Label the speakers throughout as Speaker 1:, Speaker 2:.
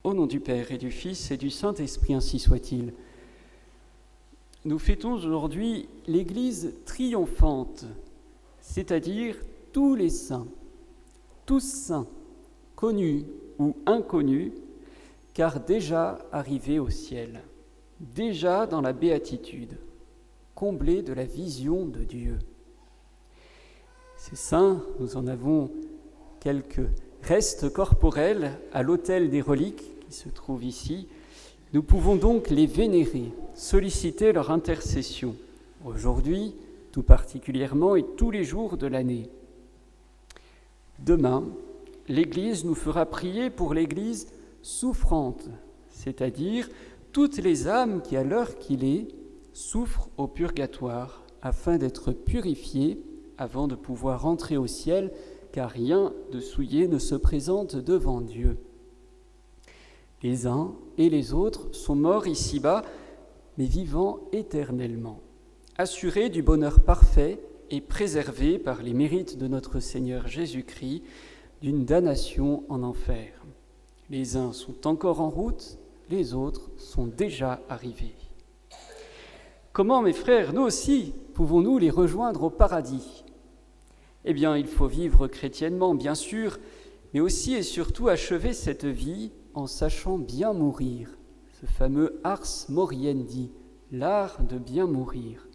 Speaker 1: Au nom du Père et du Fils et du Saint-Esprit, ainsi soit-il. Nous fêtons aujourd'hui l'Église triomphante, c'est-à-dire tous les saints, tous saints, connus ou inconnus, car déjà arrivés au ciel, déjà dans la béatitude, comblés de la vision de Dieu. Ces saints, nous en avons quelques restes corporels à l'autel des reliques qui se trouve ici. Nous pouvons donc les vénérer, solliciter leur intercession, aujourd'hui, tout particulièrement et tous les jours de l'année. Demain, l'Église nous fera prier pour l'Église souffrante, c'est-à-dire toutes les âmes qui, à l'heure qu'il est, souffrent au purgatoire, afin d'être purifiées avant de pouvoir entrer au ciel, car rien de souillé ne se présente devant Dieu. Les uns et les autres sont morts ici-bas, mais vivant éternellement, assurés du bonheur parfait et préservés par les mérites de notre Seigneur Jésus-Christ d'une damnation en enfer. Les uns sont encore en route, les autres sont déjà arrivés. Comment, mes frères, nous aussi, pouvons-nous les rejoindre au paradis ? Eh bien, il faut vivre chrétiennement, bien sûr, mais aussi et surtout achever cette vie en sachant bien mourir. Ce fameux ars moriendi, l'art de bien mourir.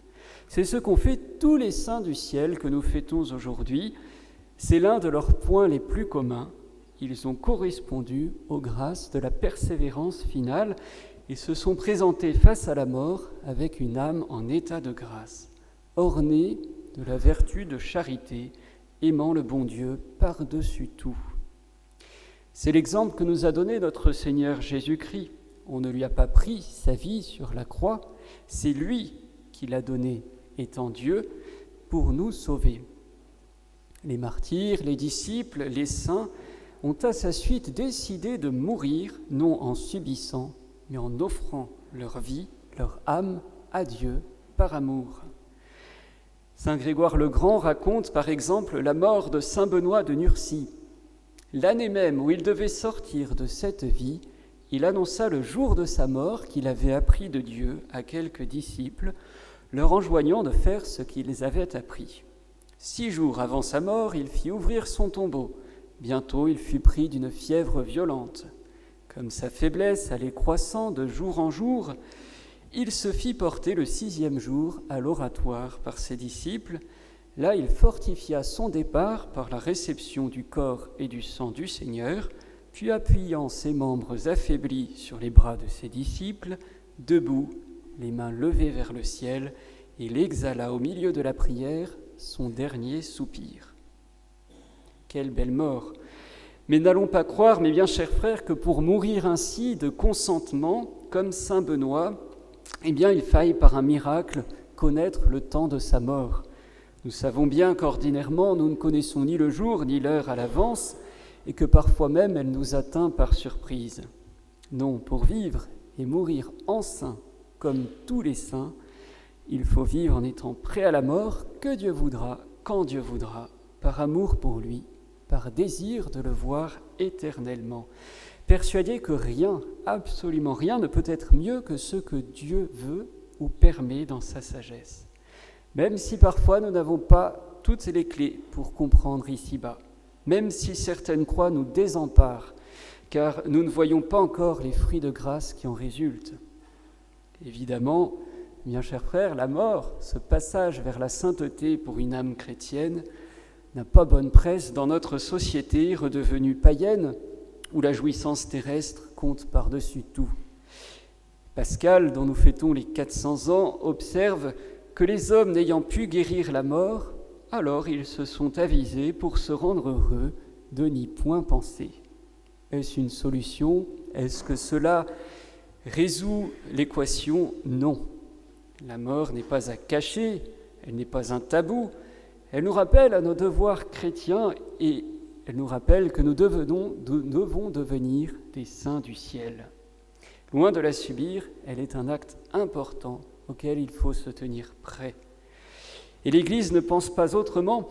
Speaker 1: C'est ce qu'ont fait tous les saints du ciel que nous fêtons aujourd'hui. C'est l'un de leurs points les plus communs. Ils ont correspondu aux grâces de la persévérance finale et se sont présentés face à la mort avec une âme en état de grâce, ornée de la vertu de charité, aimant le bon Dieu par-dessus tout. C'est l'exemple que nous a donné notre Seigneur Jésus-Christ. On ne lui a pas pris sa vie sur la croix, c'est lui qui l'a donnée, étant Dieu, pour nous sauver. Les martyrs, les disciples, les saints ont à sa suite décidé de mourir, non en subissant, mais en offrant leur vie, leur âme à Dieu par amour. Saint Grégoire le Grand raconte par exemple la mort de Saint Benoît de Nursie. L'année même où il devait sortir de cette vie, il annonça le jour de sa mort qu'il avait appris de Dieu à quelques disciples, leur enjoignant de faire ce qu'ils avaient appris. 6 jours avant sa mort, il fit ouvrir son tombeau. Bientôt, il fut pris d'une fièvre violente. Comme sa faiblesse allait croissant de jour en jour, il se fit porter le 6e jour à l'oratoire par ses disciples. Là, il fortifia son départ par la réception du corps et du sang du Seigneur, puis appuyant ses membres affaiblis sur les bras de ses disciples, debout, les mains levées vers le ciel, il exhala au milieu de la prière son dernier soupir. Quelle belle mort! Mais n'allons pas croire, mes bien chers frères, que pour mourir ainsi de consentement, comme saint Benoît, eh bien, il faille par un miracle connaître le temps de sa mort. Nous savons bien qu'ordinairement, nous ne connaissons ni le jour ni l'heure à l'avance et que parfois même elle nous atteint par surprise. Non, pour vivre et mourir en saint, comme tous les saints, il faut vivre en étant prêt à la mort, que Dieu voudra, quand Dieu voudra, par amour pour lui, par désir de le voir éternellement, persuadé que rien, absolument rien, ne peut être mieux que ce que Dieu veut ou permet dans sa sagesse. Même si parfois nous n'avons pas toutes les clés pour comprendre ici-bas, même si certaines croix nous désemparent, car nous ne voyons pas encore les fruits de grâce qui en résultent. Évidemment, bien chers frères, la mort, ce passage vers la sainteté pour une âme chrétienne, n'a pas bonne presse dans notre société redevenue païenne, où la jouissance terrestre compte par-dessus tout. Pascal, dont nous fêtons les 400 ans, observe que les hommes n'ayant pu guérir la mort, alors ils se sont avisés pour se rendre heureux de n'y point penser. Est-ce une solution ? Est-ce que cela résout l'équation ? Non. La mort n'est pas à cacher, elle n'est pas un tabou, elle nous rappelle à nos devoirs chrétiens et elle nous rappelle que nous devons devenir des saints du ciel. Loin de la subir, elle est un acte important auquel il faut se tenir prêt. Et l'Église ne pense pas autrement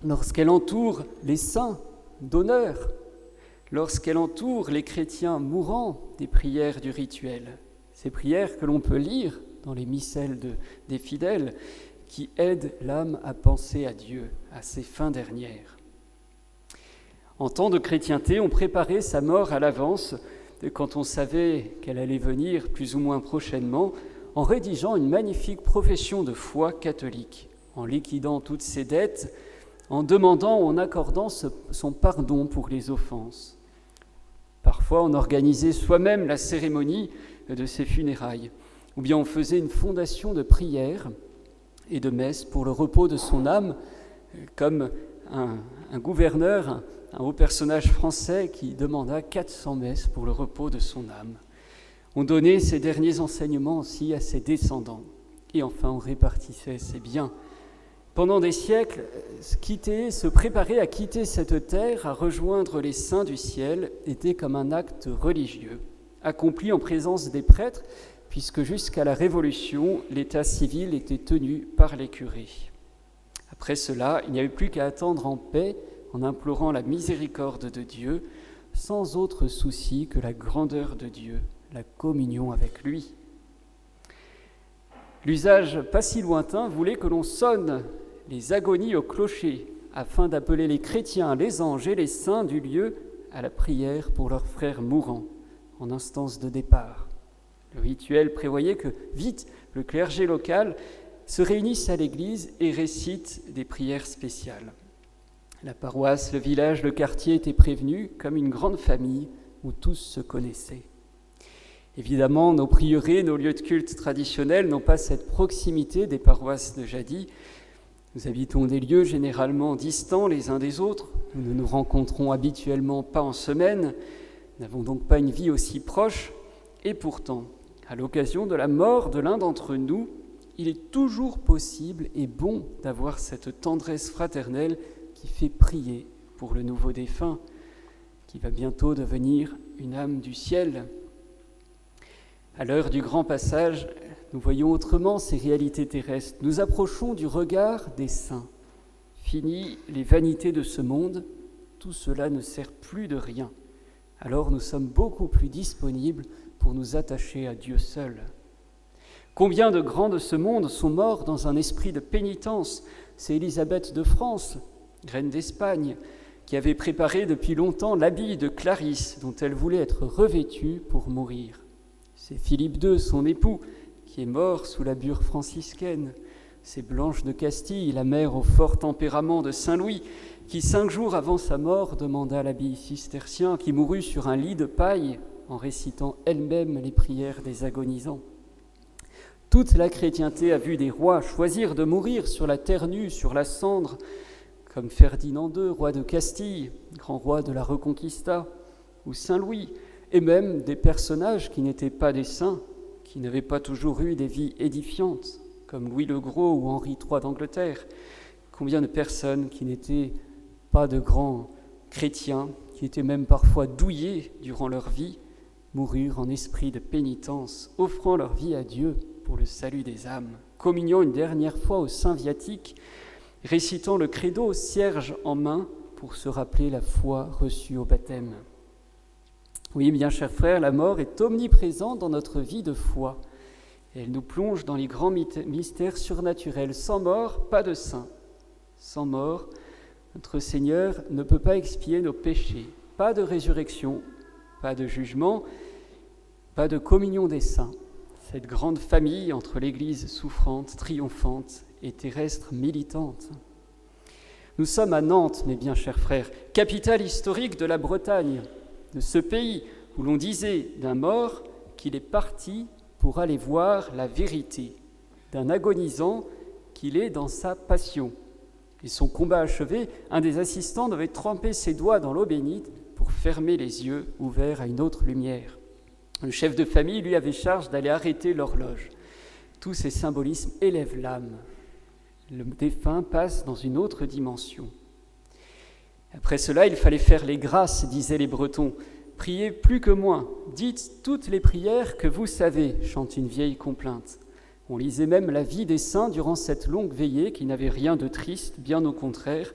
Speaker 1: lorsqu'elle entoure les saints d'honneur, lorsqu'elle entoure les chrétiens mourants des prières du rituel. Ces prières que l'on peut lire dans les missels des fidèles, qui aident l'âme à penser à Dieu, à ses fins dernières. En temps de chrétienté, on préparait sa mort à l'avance, quand on savait qu'elle allait venir plus ou moins prochainement, en rédigeant une magnifique profession de foi catholique, en liquidant toutes ses dettes, en demandant ou en accordant son pardon pour les offenses. Parfois, on organisait soi-même la cérémonie de ses funérailles, ou bien on faisait une fondation de prières et de messes pour le repos de son âme, comme un gouverneur, un haut personnage français qui demanda 400 messes pour le repos de son âme. On donnait ces derniers enseignements aussi à ses descendants. Et enfin, on répartissait ses biens. Pendant des siècles, se préparer à quitter cette terre, à rejoindre les saints du ciel, était comme un acte religieux, accompli en présence des prêtres, puisque jusqu'à la Révolution, l'état civil était tenu par les curés. Après cela, il n'y avait plus qu'à attendre en paix, en implorant la miséricorde de Dieu, sans autre souci que la grandeur de Dieu, la communion avec lui. L'usage pas si lointain voulait que l'on sonne les agonies au clocher, afin d'appeler les chrétiens, les anges et les saints du lieu à la prière pour leurs frères mourants, en instance de départ. Le rituel prévoyait que, vite, le clergé local se réunisse à l'église et récite des prières spéciales. La paroisse, le village, le quartier étaient prévenus comme une grande famille où tous se connaissaient. Évidemment, nos prieurés, nos lieux de culte traditionnels n'ont pas cette proximité des paroisses de jadis. Nous habitons des lieux généralement distants les uns des autres. Nous ne nous rencontrons habituellement pas en semaine, n'avons donc pas une vie aussi proche. Et pourtant, à l'occasion de la mort de l'un d'entre nous, il est toujours possible et bon d'avoir cette tendresse fraternelle qui fait prier pour le nouveau défunt, qui va bientôt devenir une âme du ciel. À l'heure du grand passage, nous voyons autrement ces réalités terrestres. Nous approchons du regard des saints. Fini les vanités de ce monde, tout cela ne sert plus de rien. Alors nous sommes beaucoup plus disponibles pour nous attacher à Dieu seul. Combien de grands de ce monde sont morts dans un esprit de pénitence ? C'est Élisabeth de France, reine d'Espagne, qui avait préparé depuis longtemps l'habit de Clarisse dont elle voulait être revêtue pour mourir. C'est Philippe II, son époux, qui est mort sous la bure franciscaine. C'est Blanche de Castille, la mère au fort tempérament de Saint-Louis, qui 5 jours avant sa mort demanda l'abbaye cistercien, qui mourut sur un lit de paille en récitant elle-même les prières des agonisants. Toute la chrétienté a vu des rois choisir de mourir sur la terre nue, sur la cendre, comme Ferdinand II, roi de Castille, grand roi de la Reconquista, ou Saint-Louis, et même des personnages qui n'étaient pas des saints, qui n'avaient pas toujours eu des vies édifiantes, comme Louis le Gros ou Henri III d'Angleterre. Combien de personnes qui n'étaient pas de grands chrétiens, qui étaient même parfois douillés durant leur vie, moururent en esprit de pénitence, offrant leur vie à Dieu pour le salut des âmes, communiant une dernière fois au Saint Viatique, récitant le credo cierge en main pour se rappeler la foi reçue au baptême. Oui, bien chers frères, la mort est omniprésente dans notre vie de foi. Elle nous plonge dans les grands mystères surnaturels. Sans mort, pas de saint. Sans mort, notre Seigneur ne peut pas expier nos péchés. Pas de résurrection, pas de jugement, pas de communion des saints. Cette grande famille entre l'Église souffrante, triomphante et terrestre militante. Nous sommes à Nantes, mes bien chers frères, capitale historique de la Bretagne, de ce pays où l'on disait d'un mort qu'il est parti pour aller voir la vérité, d'un agonisant qu'il est dans sa passion. Et son combat achevé, un des assistants devait tremper ses doigts dans l'eau bénite pour fermer les yeux ouverts à une autre lumière. Le chef de famille, lui, avait charge d'aller arrêter l'horloge. Tous ces symbolismes élèvent l'âme. Le défunt passe dans une autre dimension. Après cela, il fallait faire les grâces, disaient les Bretons. Priez plus que moins. Dites toutes les prières que vous savez, chante une vieille complainte. On lisait même la vie des saints durant cette longue veillée qui n'avait rien de triste, bien au contraire.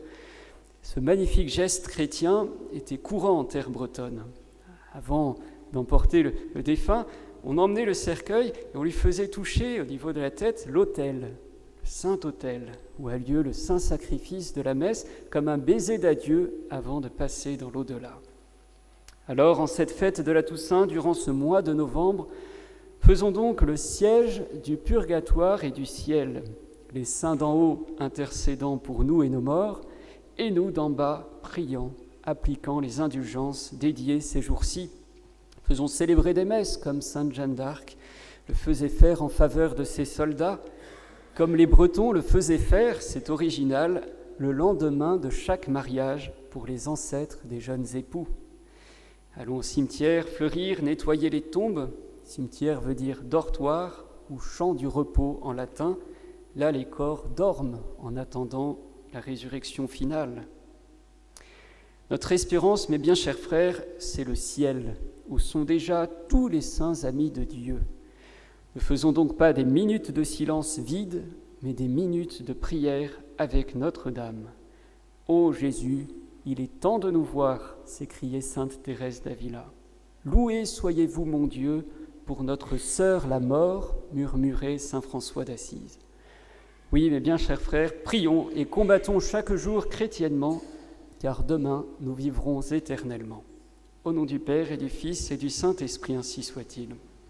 Speaker 1: Ce magnifique geste chrétien était courant en terre bretonne. Avant d'emporter le défunt, on emmenait le cercueil et on lui faisait toucher au niveau de la tête l'autel, le Saint-Autel, où a lieu le saint sacrifice de la messe, comme un baiser d'adieu avant de passer dans l'au-delà. Alors, en cette fête de la Toussaint, durant ce mois de novembre, faisons donc le siège du purgatoire et du ciel, les saints d'en haut intercédant pour nous et nos morts, et nous d'en bas priant, appliquant les indulgences dédiées ces jours-ci. Faisons célébrer des messes comme sainte Jeanne d'Arc le faisait faire en faveur de ses soldats, comme les Bretons le faisaient faire, c'est original, le lendemain de chaque mariage pour les ancêtres des jeunes époux. Allons au cimetière fleurir, nettoyer les tombes. Cimetière veut dire dortoir ou champ du repos en latin. Là, les corps dorment en attendant la résurrection finale. Notre espérance, mes bien chers frères, c'est le ciel, où sont déjà tous les saints amis de Dieu. Ne faisons donc pas des minutes de silence vides, mais des minutes de prière avec Notre-Dame. Ô Jésus, il est temps de nous voir, s'écriait sainte Thérèse d'Avila. Loué soyez-vous, mon Dieu, pour notre sœur la mort, murmurait saint François d'Assise. Oui, mes bien chers frères, prions et combattons chaque jour chrétiennement, car demain nous vivrons éternellement. Au nom du Père et du Fils et du Saint-Esprit, ainsi soit-il.